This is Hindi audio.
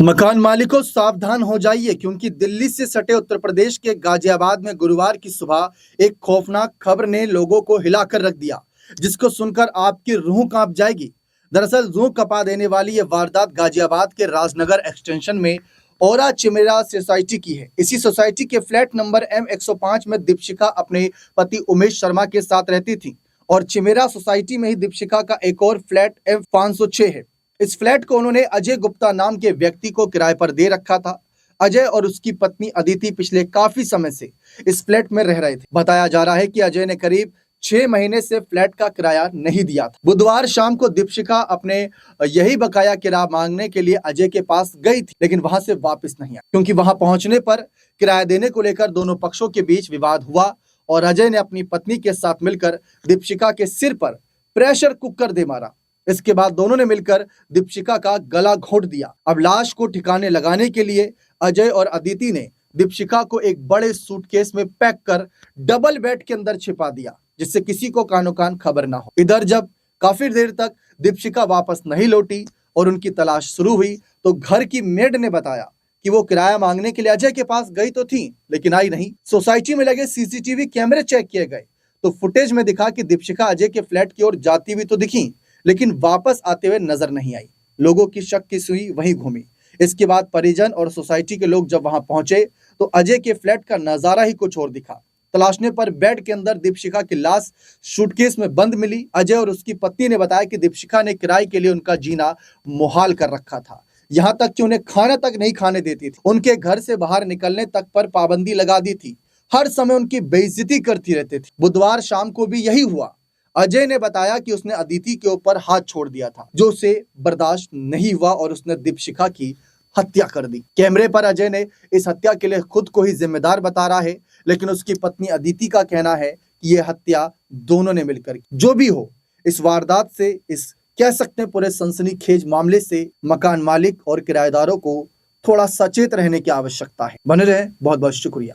मकान मालिकों सावधान हो जाइए, क्योंकि दिल्ली से सटे उत्तर प्रदेश के गाजियाबाद में गुरुवार की सुबह एक खौफनाक खबर ने लोगों को हिलाकर रख दिया, जिसको सुनकर आपकी रूह कांप जाएगी। दरअसल रूह कपा देने वाली ये वारदात गाजियाबाद के राजनगर एक्सटेंशन में ओरा चिमेरा सोसाइटी की है। इसी सोसाइटी के फ्लैट नंबर M105 में दीपशिखा अपने पति उमेश शर्मा के साथ रहती थी और चिमेरा सोसाइटी में ही दीपशिखा का एक और फ्लैट M506 है। इस फ्लैट को उन्होंने अजय गुप्ता नाम के व्यक्ति को किराए पर दे रखा था। अजय और उसकी पत्नी अदिति पिछले काफी समय से इस फ्लैट में रह रहे थे। बताया जा रहा है कि अजय ने करीब 6 महीने से फ्लैट का किराया नहीं दिया था। बुधवार शाम को दीपशिखा अपने यही बकाया किराया मांगने के लिए अजय के पास गई थी, लेकिन वहां से वापस नहीं आई, क्योंकि वहां पहुंचने पर किराया देने को लेकर दोनों पक्षों के बीच विवाद हुआ और अजय ने अपनी पत्नी के साथ मिलकर दीपशिखा के सिर पर प्रेशर कुकर दे मारा। इसके बाद दोनों ने मिलकर दीपशिखा का गला घोंट दिया। अब लाश को ठिकाने लगाने के लिए अजय और अदिति ने दीपशिखा को एक बड़े सूटकेस में पैक कर डबल बेड के अंदर छिपा दिया, जिससे किसी को कानो कान खबर ना हो। इधर जब काफी देर तक दीपशिखा वापस नहीं लौटी और उनकी तलाश शुरू हुई, तो घर की मेड ने बताया कि वो किराया मांगने के लिए अजय के पास गई तो थी, लेकिन आई नहीं। सोसाइटी में लगे सीसीटीवी कैमरे चेक किए गए तो फुटेज में दिखा कि दीपशिखा अजय के फ्लैट की ओर जाती हुई तो दिखी, लेकिन वापस आते हुए नजर नहीं आई। लोगों की शक की सुई वहीं घूमी। इसके बाद परिजन और सोसाइटी के लोग जब वहां पहुंचे तो अजय के फ्लैट का नजारा ही कुछ और दिखा। तलाशने पर बेड के अंदर दीपशिखा की लाश सूटकेस में बंद मिली। अजय और उसकी पत्नी ने बताया कि दीपशिखा ने किराए के लिए उनका जीना मुहाल कर रखा था, यहां तक कि उन्हें खाना तक नहीं खाने देती थी। उनके घर से बाहर निकलने तक पर पाबंदी लगा दी थी। हर समय उनकी बेइज्जती करती रहती थी। बुधवार शाम को भी यही हुआ। अजय ने बताया कि उसने अदिति के ऊपर हाथ छोड़ दिया था, जो उसे बर्दाश्त नहीं हुआ और उसने दीपशिखा की हत्या कर दी। कैमरे पर अजय ने इस हत्या के लिए खुद को ही जिम्मेदार बता रहा है, लेकिन उसकी पत्नी अदिति का कहना है कि यह हत्या दोनों ने मिलकर की। जो भी हो, इस वारदात से, इस कह सकते हैं पूरे सनसनीखेज मामले से मकान मालिक और किराएदारों को थोड़ा सचेत रहने की आवश्यकता है। बने रहे, बहुत बहुत शुक्रिया।